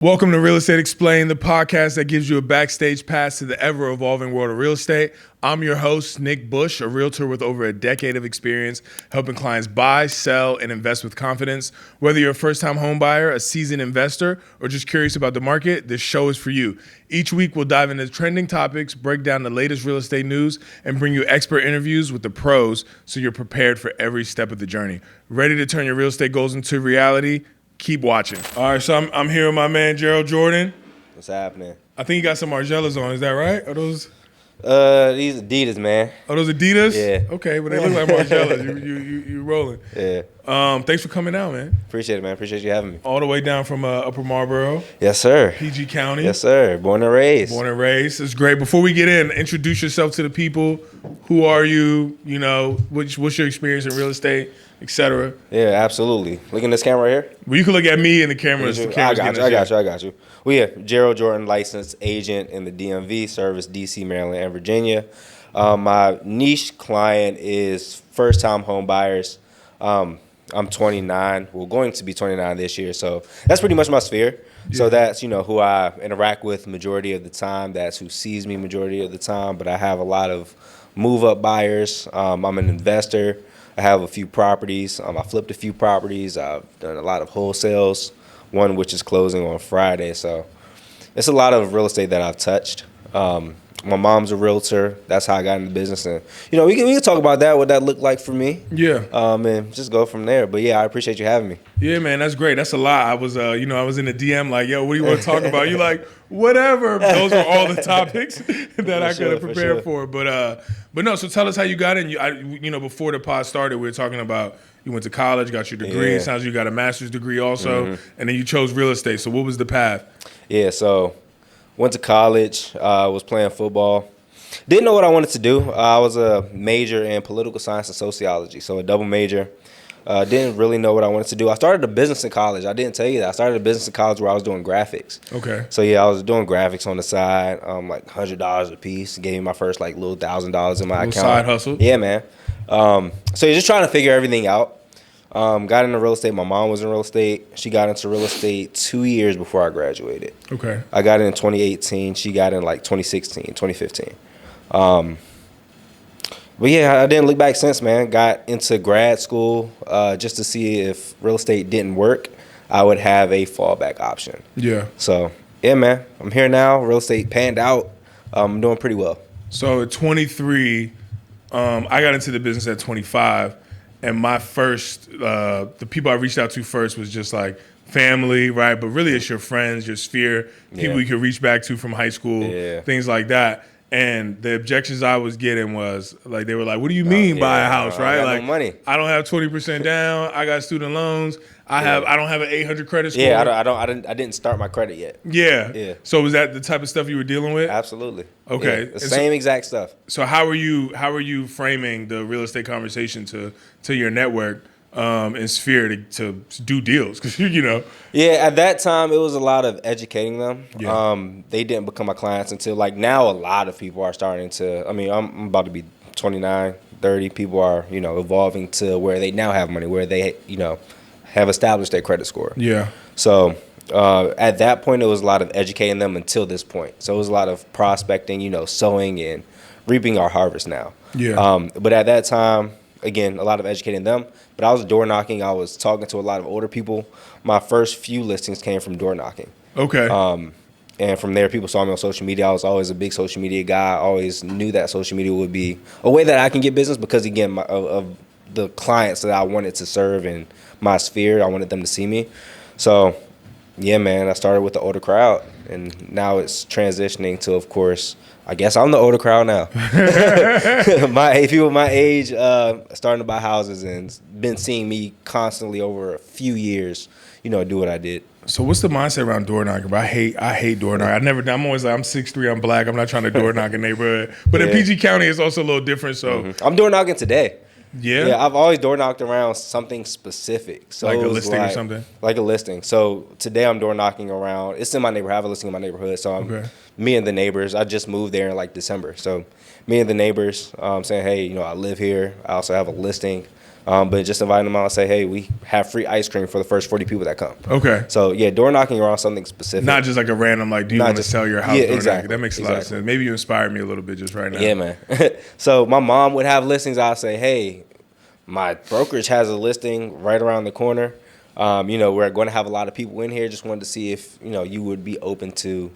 Welcome to Real Estate Explained, the podcast that gives you a backstage pass to the ever-evolving world of real estate. I'm your host, Nick Bush, a realtor with over a decade of experience helping clients buy, sell, and invest with confidence. Whether you're a first-time home buyer, a seasoned investor, or just curious about the market, this show is for you. Each week, we'll dive into trending topics, break down the latest real estate news, and bring you expert interviews with the pros so you're prepared for every step of the journey. Ready to turn your real estate goals into reality? Keep watching. All right, so I'm here with my man, Jariel Jordan. What's happening? I think you got some Margielas on. Is that right? Are those? These Adidas, man. Are those Adidas? Yeah. Okay, but they look like Margielas. You rolling. Yeah. Thanks for coming out, man. Appreciate it, man. Appreciate you having me. All the way down from Upper Marlboro. Yes, sir. PG County. Yes, sir. Born and raised. Born and raised. It's great. Before we get in, introduce yourself to the people. Who are you? You know, what's your experience in real estate, etc. Yeah, absolutely. Look in this camera right here. Well, you can look at me in the cameras. I got you. We have Jariel Jordan, licensed agent in the DMV, service DC, Maryland, and Virginia. My niche client is first-time home buyers. I'm 29. Well, going to be 29 this year, so that's pretty much my sphere. Yeah. So that's, who I interact with majority of the time. That's who sees me majority of the time. But I have a lot of move-up buyers. I'm an investor. I have a few properties. I flipped a few properties. I've done a lot of wholesales, one which is closing on Friday. So it's a lot of real estate that I've touched. My mom's a realtor. That's how I got into business. And, we can talk about that, what that looked like for me. Yeah. And just go from there. But, yeah, I appreciate you having me. Yeah, man, that's great. That's a lot. I was, I was in the DM like, yo, what do you want to talk about? You like, whatever. Those are all the topics that I could have prepared for. But no, so tell us how you got in. Before the pod started, we were talking about you went to college, got your degree. Yeah. It sounds like you got a master's degree also. And then you chose real estate. So what was the path? Yeah, so went to college, was playing football. Didn't know what I wanted to do. I was a major in political science and sociology, so a double major. Didn't really know what I wanted to do. I started a business in college. I didn't tell you that. I started a business in college where I was doing graphics. Okay. So, yeah, I was doing graphics on the side, like $100 a piece. Gave me my first, little $1,000 in my account. Side hustle. Yeah, man. So you're just trying to figure everything out. Got into real estate. My mom was in real estate. She got into real estate 2 years before I graduated. Okay. I got in 2018. She got in 2016, 2015. But yeah, I didn't look back since, man. Got into grad school just to see if real estate didn't work, I would have a fallback option. Yeah. So, yeah, man. I'm here now. Real estate panned out. I'm doing pretty well. So at 23, I got into the business at 25. And my first, the people I reached out to first was just like family, right? But really it's your friends, your sphere, people you can reach back to from high school, things like that. And the objections I was getting was like, they were like, what do you mean buy a house, right? I got like, no money. I don't have 20% down. I got student loans. I don't have an 800 credit score. Yeah, I didn't start my credit yet. Yeah. So was that the type of stuff you were dealing with? Absolutely. Okay. Yeah, the same exact stuff. So how are you framing the real estate conversation to your network and sphere to do deals? Because Yeah, at that time it was a lot of educating them. Yeah. They didn't become my clients until now. A lot of people are starting to. I mean, I'm about to be 29, 30. People are evolving to where they now have money, where they have established their credit score. Yeah. So at that point, it was a lot of educating them until this point. So it was a lot of prospecting, sowing and reaping our harvest now. Yeah. But at that time, again, a lot of educating them. But I was door knocking. I was talking to a lot of older people. My first few listings came from door knocking. Okay. And from there, people saw me on social media. I was always a big social media guy. I always knew that social media would be a way that I can get business because, again, of the clients that I wanted to serve in my sphere. I wanted them to see me. So, yeah, man, I started with the older crowd, and now it's transitioning to, of course, I guess I'm the older crowd now. People my age starting to buy houses and been seeing me constantly over a few years, do what I did. So what's the mindset around door knocking? I hate door knocking. I'm always like, I'm 6'3", I'm black. I'm not trying to door knock a neighborhood. But in PG County, it's also a little different. So I'm door knocking today. Yeah, I've always door knocked around something specific. So like a listing or something? Like a listing. So today I'm door knocking around. It's in my neighborhood. I have a listing in my neighborhood. So me and the neighbors, I just moved there in December. So me and the neighbors saying, hey, I live here. I also have a listing. But just inviting them out and say, hey, we have free ice cream for the first 40 people that come. Okay. So yeah, door knocking around something specific. Not just like a random like, do you want to sell your house? Yeah, door exactly. knocking? That makes a lot of sense. Maybe you inspired me a little bit just right now. Yeah, man. So my mom would have listings. I'll say, hey, my brokerage has a listing right around the corner. We're going to have a lot of people in here. Just wanted to see if, you would be open to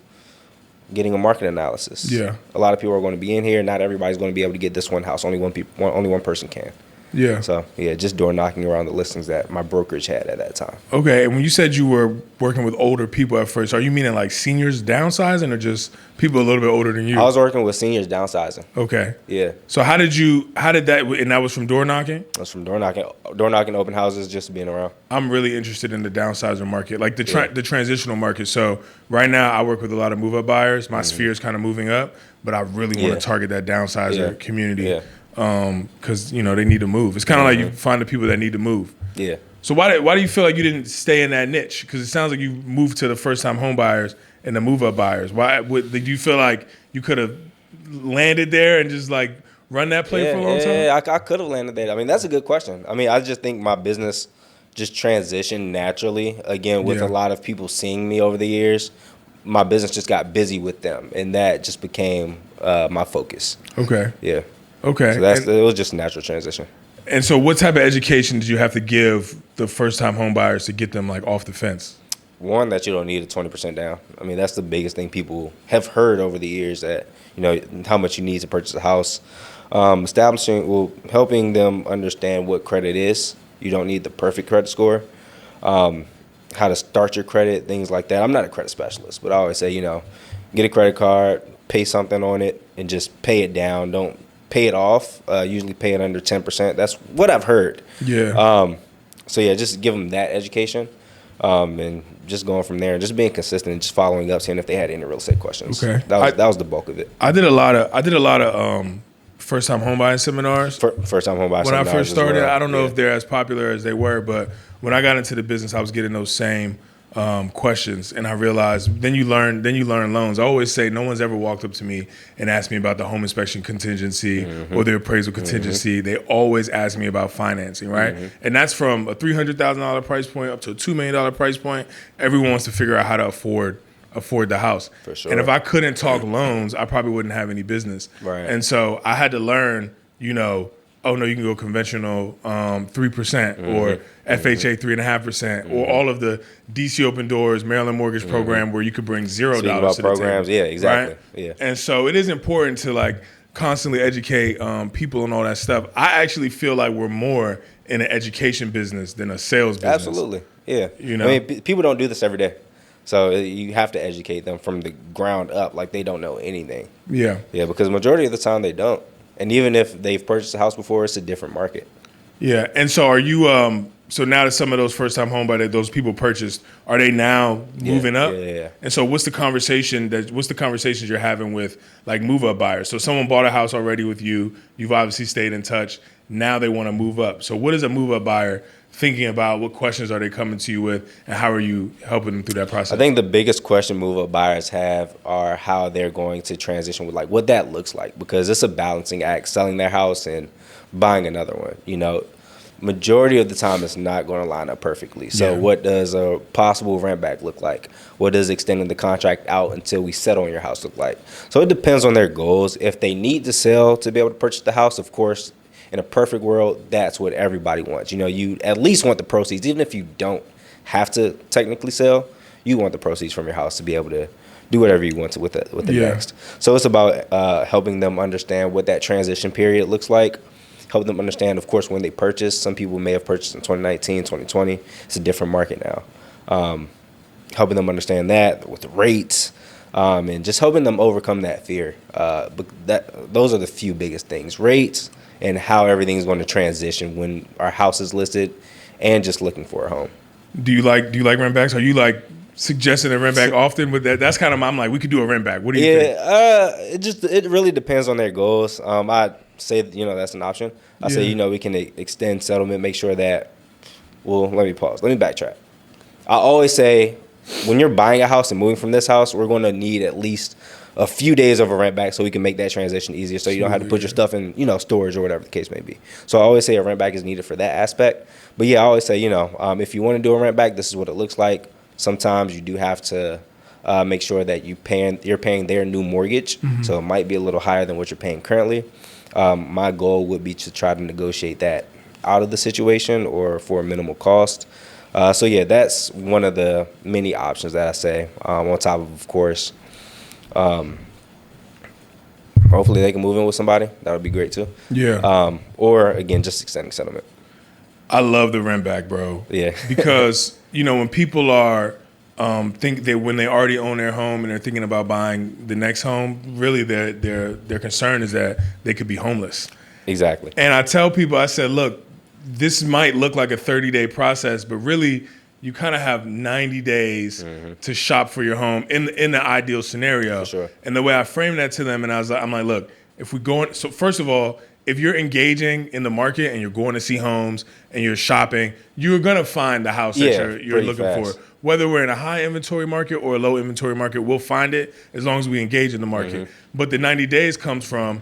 getting a market analysis. Yeah. A lot of people are going to be in here. Not everybody's going to be able to get this one house. Only one person can. Yeah. So, yeah, just door knocking around the listings that my brokerage had at that time. Okay. And when you said you were working with older people at first, are you meaning like seniors downsizing or just people a little bit older than you? I was working with seniors downsizing. Okay. Yeah. So and that was from door knocking? It was from door knocking, open houses, just being around. I'm really interested in the downsizer market, like the transitional market. So right now I work with a lot of move-up buyers. My sphere is kind of moving up, but I really want to target that downsizer community. Yeah. Because they need to move. It's kind of like you find the people that need to move. Yeah. So why do you feel like you didn't stay in that niche? Because it sounds like you moved to the first-time home buyers and the move-up buyers. Did you feel like you could have landed there and just like run that play for a long time? Yeah, I could have landed there. I mean, that's a good question. I mean, I just think my business just transitioned naturally. Again, with a lot of people seeing me over the years, my business just got busy with them, and that just became my focus. Okay. Yeah. Okay. So it was just a natural transition. And so what type of education did you have to give the first-time home buyers to get them like off the fence? One, that you don't need a 20% down. I mean, that's the biggest thing people have heard over the years, that, how much you need to purchase a house. Helping them understand what credit is. You don't need the perfect credit score. How to start your credit, things like that. I'm not a credit specialist, but I always say, get a credit card, pay something on it, and just pay it down. Don't pay it off. Usually pay it under 10%. That's what I've heard. Yeah. Just give them that education, and just going from there, and just being consistent and just following up, seeing if they had any real estate questions. Okay. That was the bulk of it. I did a lot of first-time home buying seminars. First-time home buying seminars. When I first started, well. I don't know if they're as popular as they were, but when I got into the business, I was getting those same questions, and I realized then you learn loans. I always say no one's ever walked up to me and asked me about the home inspection contingency or the appraisal contingency. They always ask me about financing, right? And that's from a $300,000 price point up to a $2 million price point. Everyone wants to figure out how to afford the house. For sure. And if I couldn't talk loans, I probably wouldn't have any business. Right. And so I had to learn, oh no, you can go conventional 3% or FHA 3.5% or all of the DC Open Doors, Maryland Mortgage Program where you could bring $0 to the programs, table. yeah, exactly. Right? Yeah. And so it is important to like constantly educate people and all that stuff. I actually feel like we're more in an education business than a sales business. Absolutely. Yeah. I mean, people don't do this every day. So you have to educate them from the ground up like they don't know anything. Yeah. Yeah, because majority of the time they don't. And even if they've purchased a house before, it's a different market. Yeah. And so are you so now that some of those first time home buyers, those people purchased, are they now moving up? Yeah. And so what's the conversations you're having with like move up buyers? So someone bought a house already with you, you've obviously stayed in touch. Now they want to move up. So what is a move up buyer thinking about? What questions are they coming to you with, and how are you helping them through that process? I think the biggest question move-up buyers have are how they're going to transition with like what that looks like, because it's a balancing act, selling their house and buying another one. Majority of the time it's not going to line up perfectly. So what does a possible rent back look like? What does extending the contract out until we settle on your house look like? So it depends on their goals. If they need to sell to be able to purchase the house, of course, in a perfect world, that's what everybody wants. You at least want the proceeds. Even if you don't have to technically sell, you want the proceeds from your house to be able to do whatever you want to with the next. So it's about helping them understand what that transition period looks like, helping them understand, of course, when they purchase. Some people may have purchased in 2019, 2020. It's a different market now. Helping them understand that with the rates, and just helping them overcome that fear. But those are the few biggest things: rates, and how everything's going to transition when our house is listed, and just looking for a home. Do you like rent backs? Are you like suggesting a rent back often? With that's kind of I'm like, we could do a rent back. What do you think? It really depends on their goals. I say that's an option. I say we can extend settlement, make sure that. Well, let me pause. Let me backtrack. I always say when you're buying a house and moving from this house, we're going to need at least a few days of a rent back so we can make that transition easier, so you don't have to put your stuff in, storage or whatever the case may be. So I always say a rent back is needed for that aspect. But yeah, I always say, if you want to do a rent back, this is what it looks like. Sometimes you do have to make sure that you're paying their new mortgage, so it might be a little higher than what you're paying currently. My goal would be to try to negotiate that out of the situation or for a minimal cost. So yeah, that's one of the many options that I say. On top of course, hopefully they can move in with somebody. That would be great too. Yeah. Or again, just extending settlement. I love the rent back, bro. Yeah. Because when people are think that when they already own their home and they're thinking about buying the next home, really their concern is that they could be homeless. Exactly. And I tell people, I said, look, this might look like a 30-day process, but really you kind of have 90 days to shop for your home in the ideal scenario. For sure. And the way I framed that to them, and I'm like, look, if we go, so first of all, if you're engaging in the market and you're going to see homes and you're shopping, you're gonna find the house that you're looking for. Whether we're in a high inventory market or a low inventory market, we'll find it as long as we engage in the market. But the 90 days comes from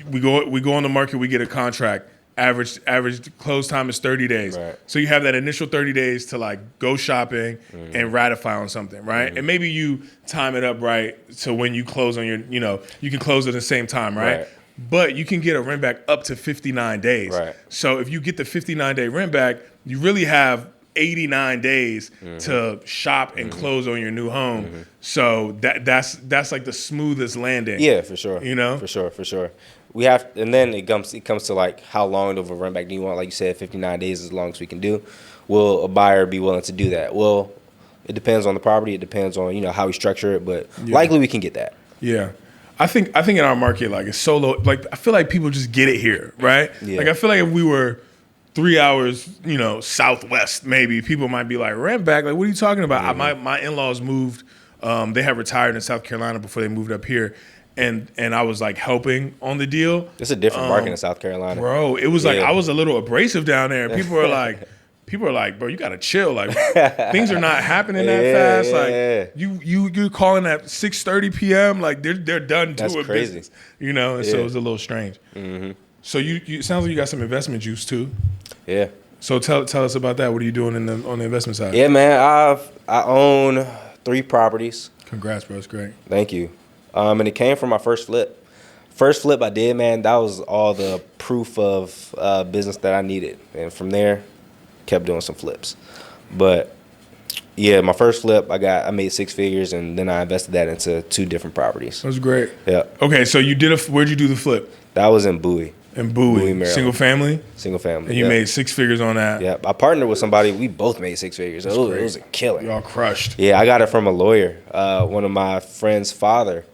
we go on the market, we get a contract. Average close time is 30 days. Right. So you have that initial 30 days to like go shopping and ratify on something, right? And maybe you time it up right so when you close on your, you can close at the same time, right? But you can get a rent back up to 59 days. Right. So if you get the 59-day rent back, you really have 89 days to shop and close on your new home. So that's like the smoothest landing. Yeah, for sure. For sure. We have, and then it comes to like how long of a rent back do you want? Like you said, 59 days is as long as we can do. Will a buyer be willing to do that? Well, it depends on the property. It depends on how we structure it, but likely we can get that. Yeah. I think in our market, like it's so low. Like I feel like people just get it here, right? Yeah. Like I feel like if we were 3 hours, southwest, maybe people might be like, rent back. Like, what are you talking about? My in-laws moved. They had retired in South Carolina before they moved up here, and I was like helping on the deal. It's a different market in South Carolina, bro. It was like I was a little abrasive down there. People are like, bro, you gotta chill. Like things are not happening that fast. Like you're calling at 6:30 p.m. Like they're done to a crazy. Business, and so it was a little strange. So you sounds like you got some investment juice too. Yeah. So tell us about that. What are you doing on the investment side? Yeah, man. I own 3 properties. Congrats, bro. It's great. Thank you. And it came from my first flip. First flip I did, man. That was all the proof of business that I needed, and from there, kept doing some flips. But yeah, my first flip, I made 6 figures, and then I invested that into 2 different properties. That's great. Yeah. Okay, so where'd you do the flip? That was in Bowie. In Bowie, Maryland. Single family? Single family. And you made 6 figures on that? Yeah. I partnered with somebody. We both made 6 figures. It was a killer. Y'all crushed. Yeah, I got it from a lawyer. One of my friend's father,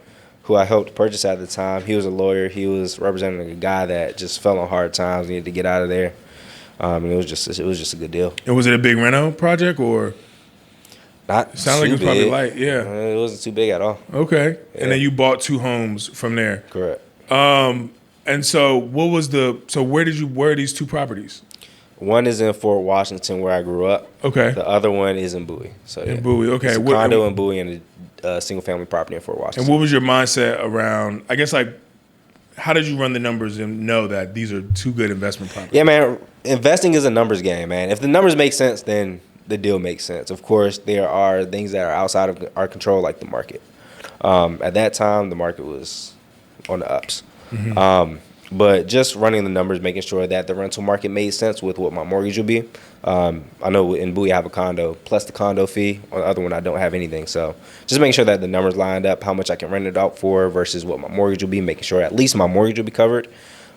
who I helped purchase at the time, he was a lawyer. He was representing a guy that just fell on hard times, needed to get out of there. And it was just a good deal. And was it a big reno project or? Not sounded like it was big. Probably light, yeah. It wasn't too big at all. Okay. Yeah. And then you bought 2 homes from there. Correct. And so where are these 2 properties? One is in Fort Washington where I grew up. Okay. The other one is in Bowie. So in Bowie, okay. It's a condo in Bowie and a single family property in Fort Washington. And what was your mindset around, I guess, like, how did you run the numbers and know that these are 2 good investment properties? Yeah, man. Investing is a numbers game, man. If the numbers make sense, then the deal makes sense. Of course, there are things that are outside of our control, like the market. At that time, the market was on the ups. But just running the numbers, making sure that the rental market made sense with what my mortgage would be. I know in Bowie I have a condo, plus the condo fee. On the other one, I don't have anything. So just making sure that the numbers lined up, how much I can rent it out for versus what my mortgage will be, making sure at least my mortgage will be covered.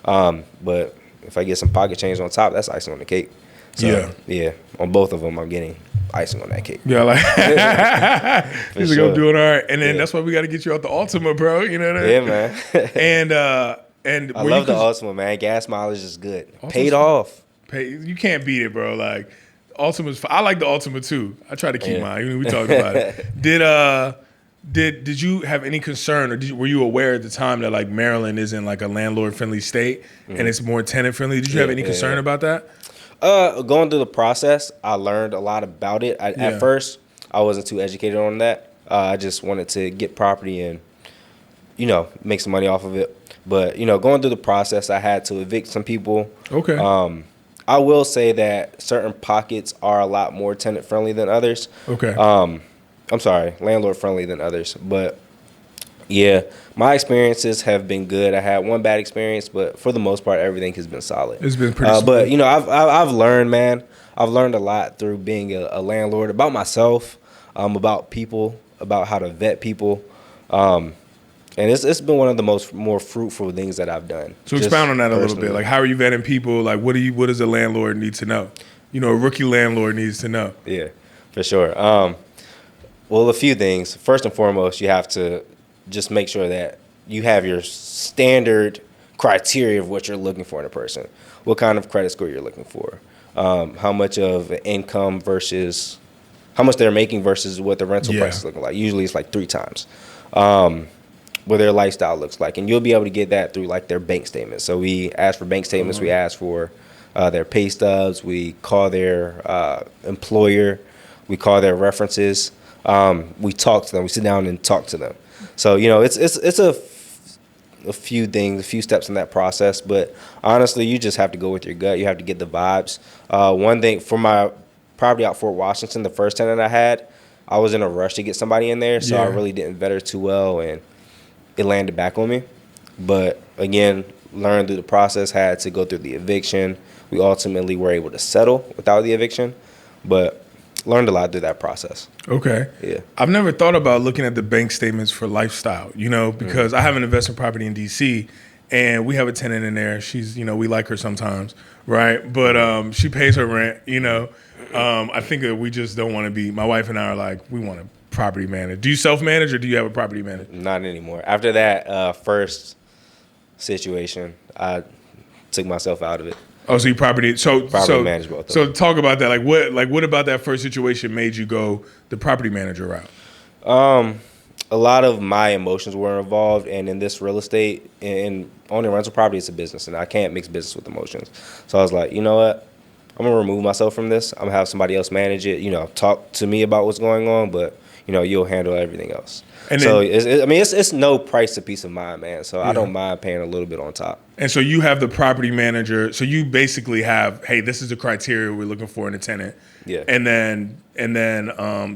But if I get some pocket change on top, that's icing on the cake. So, yeah, on both of them, I'm getting icing on that cake. Yeah, like he's like, I'm doing all right. And then that's why we got to get you out the Ultima, bro. You know what I mean? Yeah, man. And I love the Ultima, man. Gas mileage is good. Ultima's paid off. You can't beat it, bro. Like Ultima's. I like the Ultima too. I try to keep mine. We talked about it. Did you have any concern, or were you aware at the time that like Maryland isn't like a landlord friendly state and it's more tenant friendly? Did you have any concern about that? Going through the process, I learned a lot about it. At first, I wasn't too educated on that. I just wanted to get property and, make some money off of it. But, going through the process, I had to evict some people. Okay. I will say that certain pockets are a lot more tenant friendly than others. Okay. I'm sorry, landlord friendly than others. But yeah, my experiences have been good. I had one bad experience, but for the most part, everything has been solid. It's been pretty. But I've learned, man. I've learned a lot through being a landlord about myself, about people, about how to vet people. And it's been one of the more fruitful things that I've done. So expound on that a little bit. Like, how are you vetting people? Like, what does a landlord need to know? A rookie landlord needs to know. Yeah, for sure. Well, a few things. First and foremost, you have to just make sure that you have your standard criteria of what you're looking for in a person. What kind of credit score you're looking for. How much of an income versus how much they're making versus what the rental price is looking like. Usually it's like 3 times. What their lifestyle looks like. And you'll be able to get that through like their bank statements. So we ask for bank statements. We ask for their pay stubs. We call their employer. We call their references. We talk to them. We sit down and talk to them. So, it's a few things, a few steps in that process. But honestly, you just have to go with your gut. You have to get the vibes. One thing, for my property out Fort Washington, the first tenant I had, I was in a rush to get somebody in there. So I really didn't vet her too well. And it landed back on me. But again, learned through the process, had to go through the eviction. We ultimately were able to settle without the eviction, but learned a lot through that process. Okay. Yeah. I've never thought about looking at the bank statements for lifestyle, because I have an investment property in DC and we have a tenant in there. She's, we like her sometimes, right? But she pays her rent, I think that we just don't want to be, my wife and I are like, we want to property manage. Do you self-manage or do you have a property manager? Not anymore. After that first situation, I took myself out of it. Oh, so you property manage both. So talk about that. What about that first situation made you go the property manager route? A lot of my emotions were involved, and in this real estate and owning rental property, it's a business, and I can't mix business with emotions. So I was like, you know what? I'm gonna remove myself from this. I'm gonna have somebody else manage it. Talk to me about what's going on, but you'll handle everything else. And so it's no price to peace of mind, man. So I don't mind paying a little bit on top. And so you have the property manager. So you basically have, hey, this is the criteria we're looking for in a tenant. Yeah. And then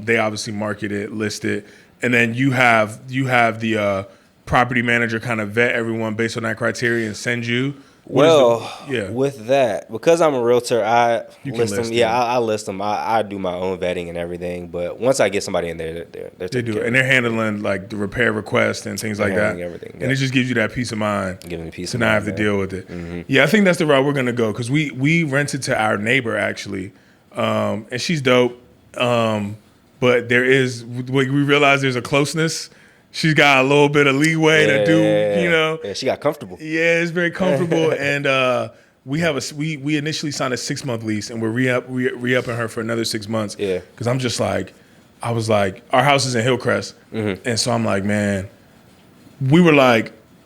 they obviously market it, list it, and then you have the property manager kind of vet everyone based on that criteria and send you. With that, because I'm a realtor, I list them. Yeah, I list them. I do my own vetting and everything. But once I get somebody in there, they're they do, and they're handling like the repair request and things like that. Everything, and it just gives you that peace of mind. Giving me peace to of not mind, have to deal with it. Mm-hmm. Yeah, I think that's the route we're gonna go because we rented to our neighbor actually, and she's dope. But we realize there's a closeness. She's got a little bit of leeway to do, Yeah, she got comfortable. Yeah, it's very comfortable. And we initially signed a 6-month lease, and we're re-upping her for another 6 months. Yeah. Because I was like, our house is in Hillcrest. Mm-hmm. And so I'm like, man,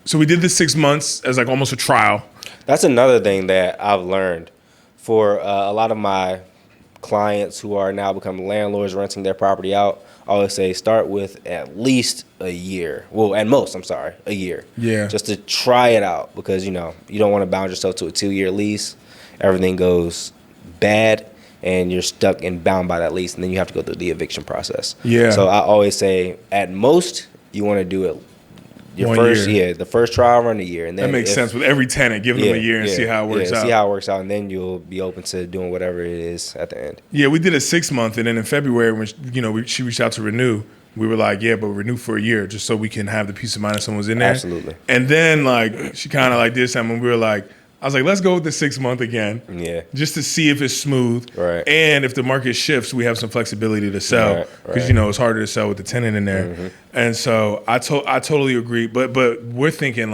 so we did this 6 months as like almost a trial. That's another thing that I've learned for a lot of my clients who are now becoming landlords renting their property out. I always say start with at least a year. Well, at most, a year. Yeah. Just to try it out because, you don't want to bound yourself to a 2-year lease. Everything goes bad and you're stuck and bound by that lease, and then you have to go through the eviction process. Yeah. So I always say at most you want to do it the first trial run a year, and then that makes sense with every tenant. Give them a year and see how it works out. See how it works out, and then you'll be open to doing whatever it is at the end. Yeah, we did a 6-month, and then in February when she reached out to renew, we were like, yeah, but renew for a year just so we can have the peace of mind if someone's in there. Absolutely. And then she kind of did something. We were like, I was like, let's go with the 6 month again. Yeah. Just to see if it's smooth. Right. And if the market shifts, we have some flexibility to sell. Because, it's harder to sell with the tenant in there. Mm-hmm. And so I totally agree. But we're thinking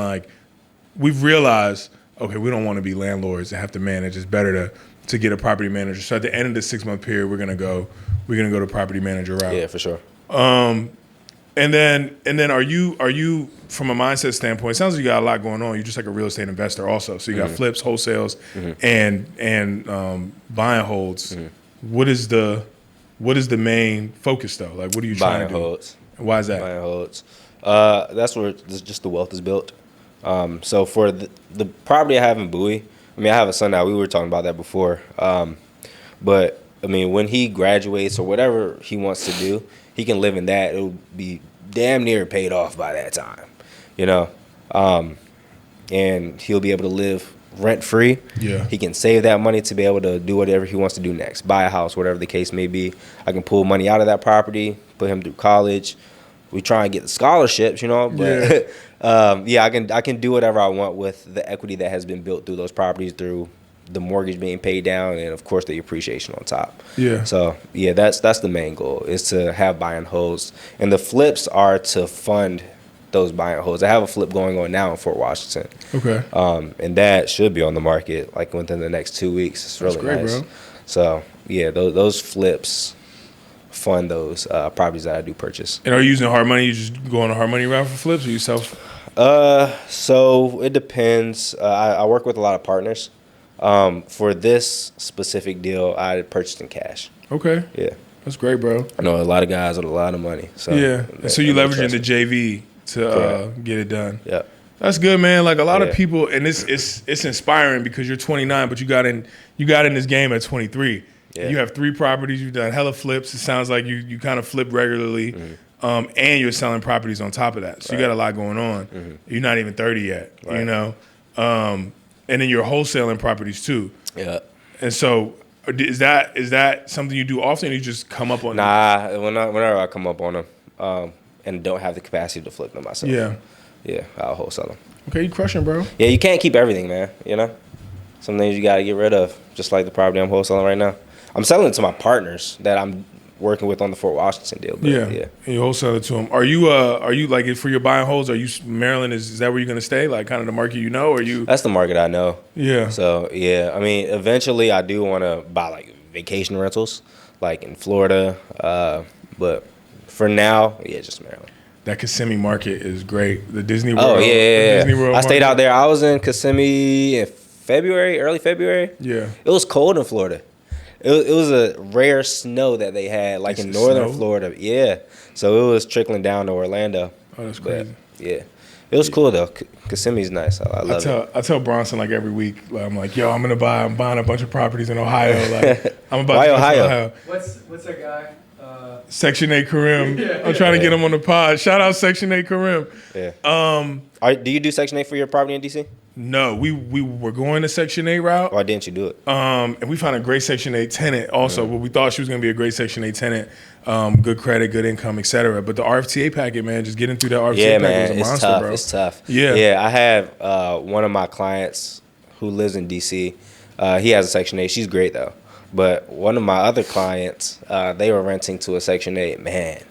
we've realized, okay, we don't want to be landlords and have to manage. It's better to get a property manager. So at the end of the 6 month period, we're gonna go to property manager route. Yeah, for sure. And then are you from a mindset standpoint, it sounds like you got a lot going on. You're just like a real estate investor also. So you got flips, wholesales, and buy and holds. What is the what is the main focus though? Like, what are you Buy trying and to do? holds. And why is that? Buy and holds. That's where just the wealth is built. So for the property I have in Bowie, I mean, I have a son now. We were talking about that before. But I mean, when he graduates or whatever he wants to do, he can live in that. It'll be damn near paid off by that time, you know. And he'll be able to live rent free. Yeah. He can save that money to be able to do whatever he wants to do next. Buy a house, whatever the case may be. I can pull money out of that property, put him through college. We try and get the scholarships, you know, but I can do whatever I want with the equity that has been built through those properties, through the mortgage being paid down, and of course the appreciation on top. Yeah. So yeah, that's the main goal, is to have buy and holds, and the flips are to fund those buy and holds. I have a flip going on now in Fort Washington. Okay. And that should be on the market like within the next 2 weeks. It's really great, nice. bro. So yeah, those flips fund those properties that I do purchase. And are you using hard money? You just going a hard money route for flips, or you self? So it depends. I work with a lot of partners. For this specific deal, I purchased in cash. Okay. Yeah. That's great, bro. I know a lot of guys with a lot of money. So Yeah. And so you they leveraging trust the me. JV to get it done. Yeah. That's good, man. Like a lot of Yeah. people, and it's inspiring because you're 29, but you got in this game at 23. Yeah. You have 3 properties. You've done hella flips. It sounds like you kind of flip regularly, Mm-hmm. and you're selling properties on top of that. So you got a lot going on. Mm-hmm. You're not even 30 yet, Right. you know. And then you're wholesaling properties too. Yeah. And so is that something you do often, or you just come up on? Nah, whenever I come up on them, and don't have the capacity to flip them myself. Yeah. Yeah, I'll wholesale them. Okay, you crushing, bro. Yeah, you can't keep everything, man. You know, some things you gotta get rid of. Just like the property I'm wholesaling right now. I'm selling it to my partners that I'm working with on the Fort Washington deal. But Yeah. yeah. And you wholesale it to them. Are you like, for your buy and holds? Are you Maryland? Is that where you're gonna stay? Like kind of the market, you know? Or you? That's the market I know. Yeah. So yeah, I mean, eventually I do want to buy like vacation rentals, like in Florida. But for now, yeah, just Maryland. That Kissimmee market is great. The Disney World. Oh yeah, the Disney World I stayed market. out there. I was in Kissimmee in February, early February. Yeah. It was cold in Florida. It was a rare snow that they had, like in It's northern snow? Florida. Yeah, so it was trickling down to Orlando. Oh, that's But, crazy. yeah, it was cool though. Kissimmee's nice. I love it. I tell Bronson like every week, like, I'm like, yo, I'm buying a bunch of properties in Ohio. Like, I'm about Why to go to Ohio? What's that guy? Section 8 Karim. I'm trying to get him on the pod. Shout out Section 8 Karim. Yeah. Do you do Section 8 for your property in DC? No, we were going the Section 8 route. Why didn't you do it? And we found a great Section 8 tenant also, but we thought she was going to be a great Section 8 tenant. Good credit, good income, etc. But the RFTA packet, man, just getting through that RFTA Yeah, packet man, was a it's monster, tough. bro. It's tough. Yeah. Yeah, I have one of my clients who lives in DC. He has a Section 8. She's great, though. But one of my other clients, they were renting to a Section 8. Man,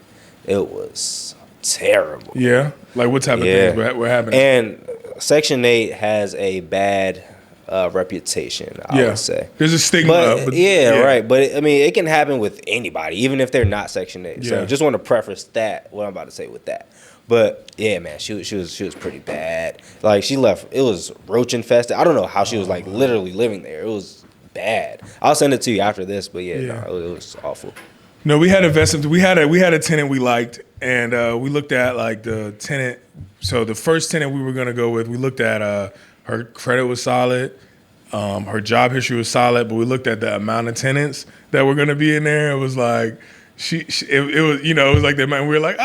it was terrible. Yeah? Like, what type of things were happening? And Section 8 has a bad reputation, I would say. There's a stigma. But, yeah, right. But, I mean, it can happen with anybody, even if they're not Section 8. Yeah. So just want to preface that, what I'm about to say with that. But, yeah, man, she was pretty bad. Like, she left. It was roach infested. I don't know how she was, like, literally living there. It was bad. I'll send it to you after this, but, yeah. No, it was awful. No, we had investment. We had a tenant we liked, and we looked at like the tenant. So the first tenant we were gonna go with, we looked at her credit was solid, her job history was solid, but we looked at the amount of tenants that were gonna be in there. It was like it was, you know, it was like that. Man, we were like,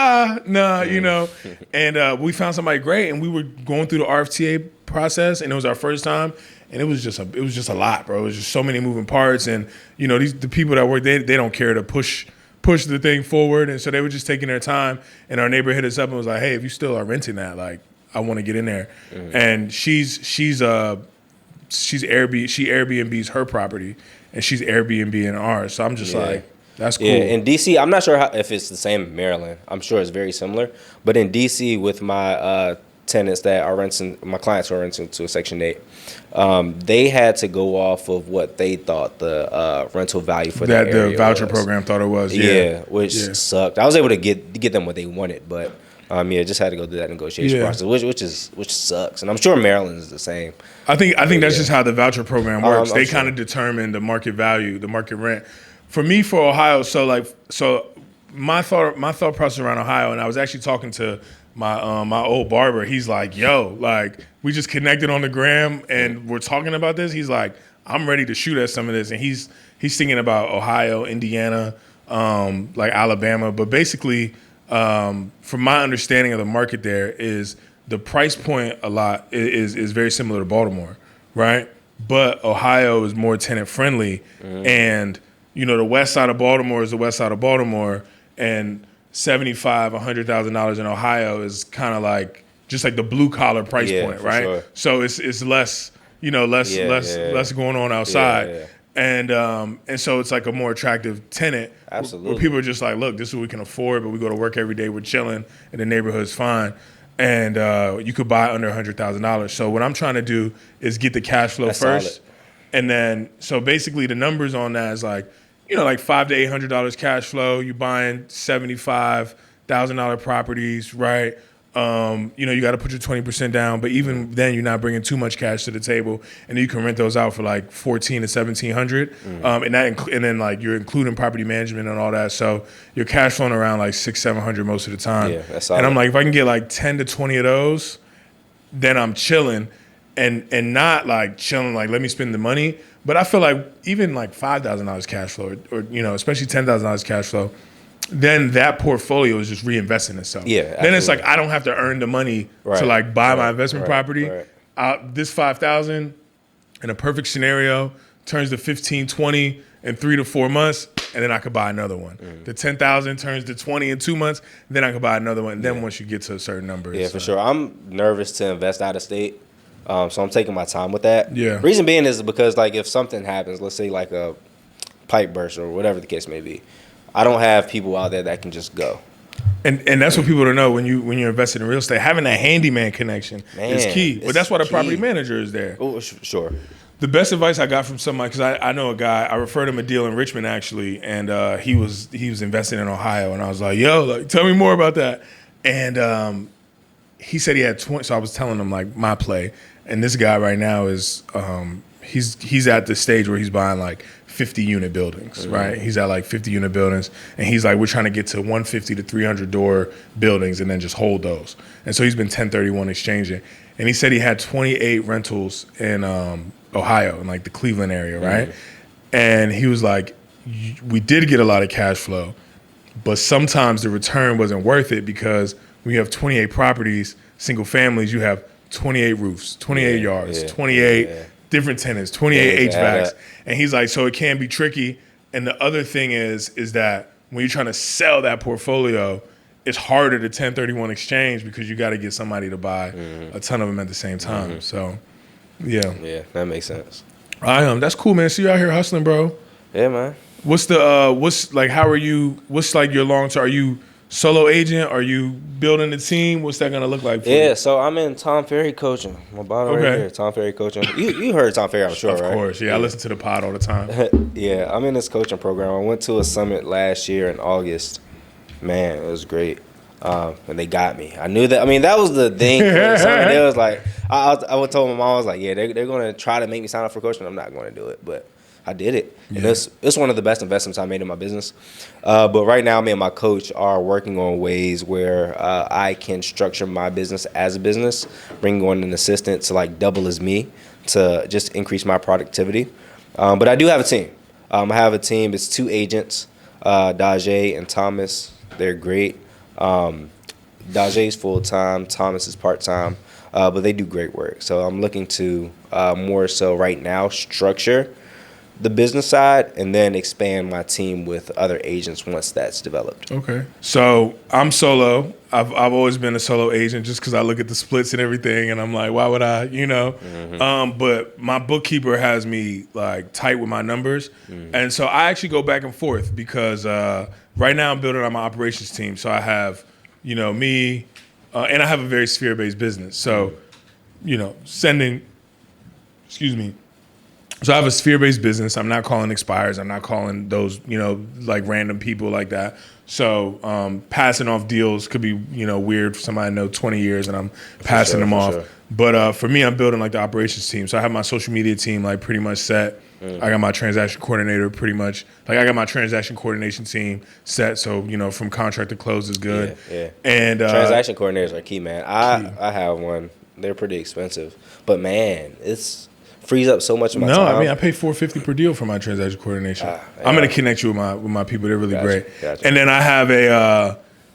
nah, you know, and we found somebody great, and we were going through the RFTA process, and it was our first time. And it was just a lot, bro. It was just so many moving parts, and you know, the people that work, they don't care to push the thing forward, and so they were just taking their time. And our neighbor hit us up and was like, "Hey, if you still are renting that, like, I want to get in there." And she Airbnb's her property, and she's Airbnb-ing ours. So I'm just like, that's cool. Yeah, in DC, I'm not sure if it's the same in Maryland. I'm sure it's very similar. But in DC, with my tenants that are renting, my clients who are renting to a Section 8, they had to go off of what they thought the rental value for that area the voucher was. program thought it was. Which sucked. I was able to get them what they wanted, but just had to go through that negotiation process, which sucks. And I'm sure Maryland is the same. I think that's just how the voucher program works. I'm They sure. kind of determine the market value, the market rent For me, for Ohio, so my thought process around Ohio, and I was actually talking to my old barber. He's like, yo, like we just connected on the gram and we're talking about this. He's like, I'm ready to shoot at some of this, and he's thinking about Ohio, Indiana, like Alabama, but basically, from my understanding of the market, there is the price point a lot is very similar to Baltimore, right? But Ohio is more tenant friendly, and the west side of Baltimore is the west side of Baltimore, and $100,000 in Ohio is kind of like just like the blue collar price point, right? Sure. So it's less, less going on outside. And so it's like a more attractive tenant. Absolutely. Where people are just like, look, this is what we can afford, but we go to work every day, we're chilling, and the neighborhood's fine. And you could buy under $100,000. So what I'm trying to do is get the cash flow first. Solid. And then, so basically the numbers on that is like, like $500 to $800 cash flow. You're buying $75,000 properties, right? You got to put your 20% down, but even then, you're not bringing too much cash to the table, and you can rent those out for like $1,400 to $1,700, and then like you're including property management and all that, so you're cash flowing around like $600-700 most of the time. Yeah, that's solid. And I'm like, if I can get like 10 to 20 of those, then I'm chilling, and not like chilling like let me spend the money, but I feel like even like $5,000 cash flow, or especially $10,000 cash flow, then that portfolio is just reinvesting itself. Yeah, absolutely. Then it's like I don't have to earn the money to like buy my investment property. Right. This $5,000 in a perfect scenario turns to 15, 20 in 3 to 4 months, and then I could buy another one. The 10,000 turns to 20 in 2 months, then I could buy another one. And then once you get to a certain number, for sure. I'm nervous to invest out of state, so I'm taking my time with that. Yeah. Reason being is because like if something happens, let's say like a pipe burst or whatever the case may be, I don't have people out there that can just go. And that's what people don't know when you're invested in real estate. Having a handyman connection is key. But that's why the property manager is there. Oh, sure. The best advice I got from somebody, because I know a guy, I referred him a deal in Richmond actually, and he was investing in Ohio, and I was like, yo, like tell me more about that. And he said he had 20. So I was telling him like my play, and this guy right now is he's at the stage where he's buying like 50 unit buildings, right? He's at like 50 unit buildings, and he's like, we're trying to get to 150 to 300 door buildings and then just hold those. And so he's been 1031 exchanging, and he said he had 28 rentals in Ohio, in like the Cleveland area, right? And he was like, we did get a lot of cash flow, but sometimes the return wasn't worth it because when you have 28 properties, single families, you have 28 roofs, 28 yards, 28 different tenants, 28 HVACs. And he's like, so it can be tricky. And the other thing is that when you're trying to sell that portfolio, it's harder to 1031 exchange because you got to get somebody to buy a ton of them at the same time. So, yeah. Yeah, that makes sense. That's cool, man. See you out here hustling, bro. Yeah, man. What's how are you, what's like your long term, are you solo agent? Are you building a team? What's that going to look like for you? Yeah, so I'm in Tom Ferry coaching. My bottom right here, Tom Ferry coaching. You heard Tom Ferry, I'm sure, right? Of course, yeah. I listen to the pod all the time. Yeah, I'm in this coaching program. I went to a summit last year in August. Man, it was great. And they got me. I knew that. I mean, that was the thing. It was like, I told my mom, I was like, yeah, they're going to try to make me sign up for coaching. I'm not going to do it, but I did it. Yeah. And it's one of the best investments I made in my business. But right now, me and my coach are working on ways where I can structure my business as a business, bring on an assistant to like double as me to just increase my productivity. But I do have a team. I have a team. It's 2 agents, Dajay and Thomas. They're great. Dajay's full-time, Thomas is part-time, but they do great work. So I'm looking to more so right now structure the business side and then expand my team with other agents once that's developed. Okay. So I'm solo. I've always been a solo agent just because I look at the splits and everything, and I'm like, why would I, But my bookkeeper has me like tight with my numbers, and so I actually go back and forth because right now I'm building on my operations team. So I have, me, and I have a very sphere-based business. So, So I have a sphere-based business. I'm not calling expires. I'm not calling those, like random people like that. So passing off deals could be, weird for somebody I know 20 years and I'm passing them off. Sure. But for me, I'm building like the operations team. So I have my social media team like pretty much set. I got my transaction coordinator pretty much. Like I got my transaction coordination team set. So, from contract to close is good. Yeah. And Transaction coordinators are key, man. I have one. They're pretty expensive. But, man, it's frees up so much of my time. No, I mean, I pay $450 per deal for my transaction coordination. I'm going to connect you with my people. They're really great. Gotcha. And then I have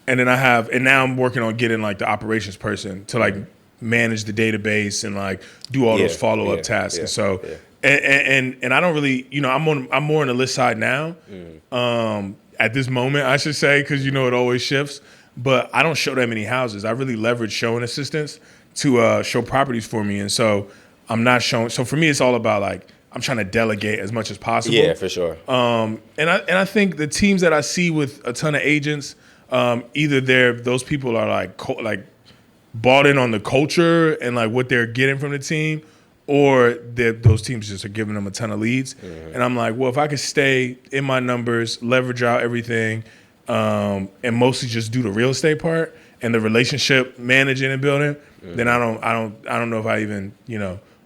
and now I'm working on getting like the operations person to like manage the database and like do all those follow-up tasks. And so, and I don't really, I'm more on the list side now. At this moment, I should say, because it always shifts. But I don't show that many houses. I really leverage showing assistants to show properties for me, and so I'm not showing. So for me, it's all about like I'm trying to delegate as much as possible. Yeah, for sure. And I think the teams that I see with a ton of agents, either those people are like bought in on the culture and like what they're getting from the team, or those teams just are giving them a ton of leads. And I'm like, well, if I could stay in my numbers, leverage out everything, and mostly just do the real estate part and the relationship managing and building, then I don't know if I even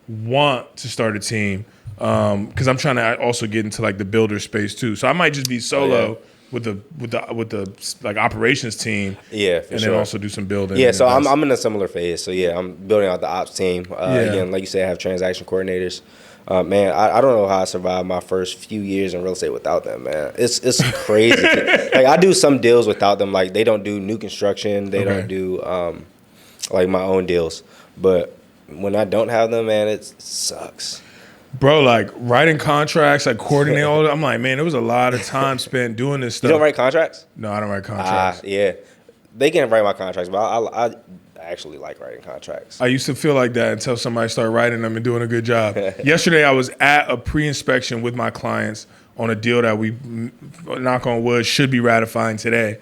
want to start a team, because I'm trying to also get into like the builder space too. So I might just be solo with the like operations team. Yeah, for and sure. then also do some building. Yeah, so I'm in a similar phase. So yeah, I'm building out the ops team. Again, like you said, I have transaction coordinators. Man, I don't know how I survived my first few years in real estate without them, man. It's crazy. Like I do some deals without them. Like they don't do new construction. They don't do like my own deals. But when I don't have them, man, it sucks. Bro, like writing contracts, like coordinating all that. I'm like, man, there was a lot of time spent doing this stuff. You don't write contracts? No, I don't write contracts. Yeah. They can write my contracts, but I actually like writing contracts. I used to feel like that until somebody started writing them and doing a good job. Yesterday, I was at a pre-inspection with my clients on a deal that we, knock on wood, should be ratifying today.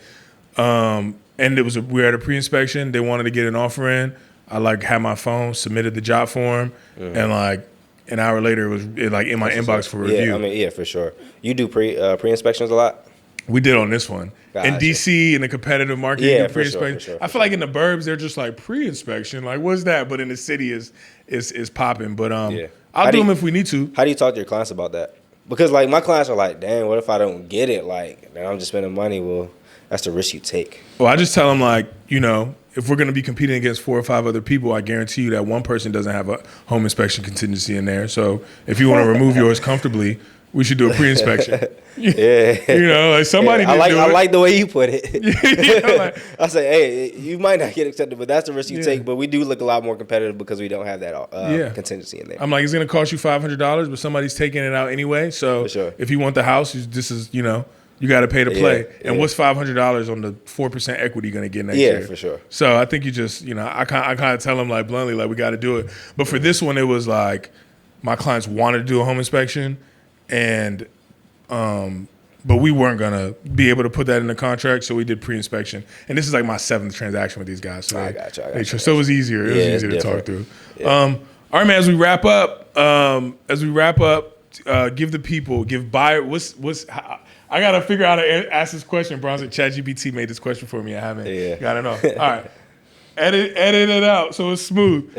And we were at a pre-inspection. They wanted to get an offer in. I had my phone, submitted the job form, and like an hour later, it was in my inbox for review. Yeah, I mean, yeah, for sure. You do pre-inspections a lot? We did on this one. Gotcha. In DC, in the competitive market, yeah, you do pre-inspection. For sure. I feel like in the burbs, they're just like pre-inspection. Like, what's that? But in the city, is popping. But I'll do them if we need to. How do you talk to your clients about that? Because like my clients are like, dang, what if I don't get it? Like, then I'm just spending money. Well, that's the risk you take. Well, I just tell them like, if we're going to be competing against 4 or 5 other people, I guarantee you that one person doesn't have a home inspection contingency in there. So if you want to remove yours comfortably, we should do a pre-inspection. Yeah. Like somebody didn't do it. I like the way you put it. I say, hey, you might not get accepted, but that's the risk you take. But we do look a lot more competitive because we don't have that contingency in there. I'm like, it's going to cost you $500, but somebody's taking it out anyway. So if you want the house, this is, you got to pay to play. And what's $500 on the 4% equity going to get next year? Yeah, for sure. So I think you just, I kind of tell them like bluntly, like we got to do it. But for this one, it was like my clients wanted to do a home inspection, and but we weren't gonna be able to put that in the contract, so we did pre-inspection. And this is like my 7th transaction with these guys. So I got you. So it was easier. It was easier to talk through. Yeah. All right, man. As we wrap up, give buyer. I gotta figure out how to ask this question, Bronson. ChatGPT made this question for me. I haven't got it off. All right, edit it out so it's smooth.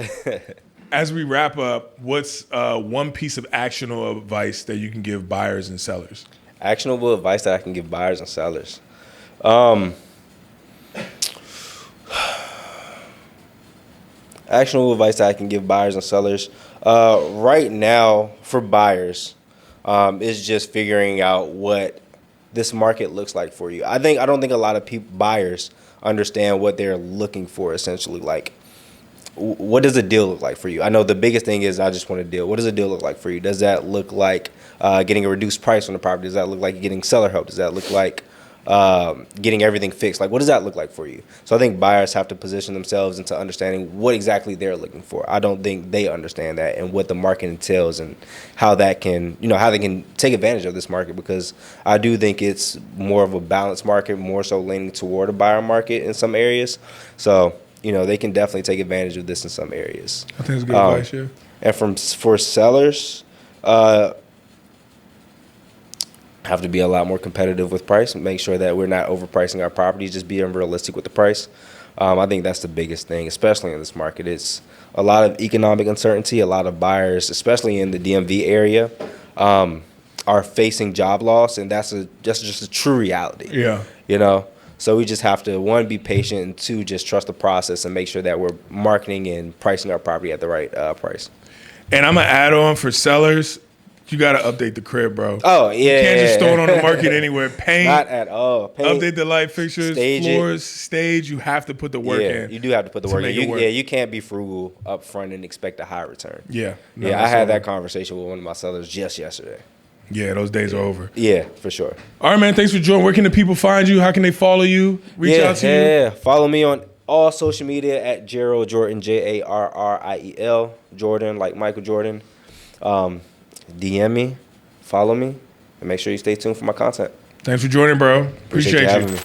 As we wrap up, what's one piece of actionable advice that you can give buyers and sellers? Actionable advice that I can give buyers and sellers. Actionable advice that I can give buyers and sellers. Right now, for buyers, is just figuring out what this market looks like for you. I don't think a lot of buyers understand what they're looking for, essentially. Like, what does a deal look like for you? I know the biggest thing is I just want a deal. What does a deal look like for you? Does that look like getting a reduced price on the property? Does that look like getting seller help? Does that look like getting everything fixed? Like, what does that look like for you? So I think buyers have to position themselves into understanding what exactly they're looking for. I don't think they understand that and what the market entails and how that can, how they can take advantage of this market, because I do think it's more of a balanced market, more so leaning toward a buyer market in some areas. So, they can definitely take advantage of this in some areas. I think it's good advice, yeah. And for sellers, have to be a lot more competitive with price and make sure that we're not overpricing our properties, just being realistic with the price. I think that's the biggest thing, especially in this market. It's a lot of economic uncertainty. A lot of buyers, especially in the DMV area, are facing job loss, and that's just a true reality. Yeah. You know, so we just have to, one, be patient, and two, just trust the process and make sure that we're marketing and pricing our property at the right price. And I'm gonna add on for sellers. You gotta update the crib, bro. Oh yeah, You can't just throw it on the market anywhere. Paint, not at all. Paint, update the light fixtures, stage floors, stage. You have to put the work in. You do have to put the work in. make it work. Yeah, you can't be frugal up front and expect a high return. Yeah, no, I that's had over. that conversation with one of my sellers just yesterday. Yeah, those days are over. Yeah, for sure. All right, man. Thanks for joining. Where can the people find you? How can they follow you? Reach out to you? Yeah. Follow me on all social media at Jariel Jordan, Jarriel Jordan, like Michael Jordan. DM me, follow me, and make sure you stay tuned for my content. Thanks for joining, bro. Appreciate you you. having me.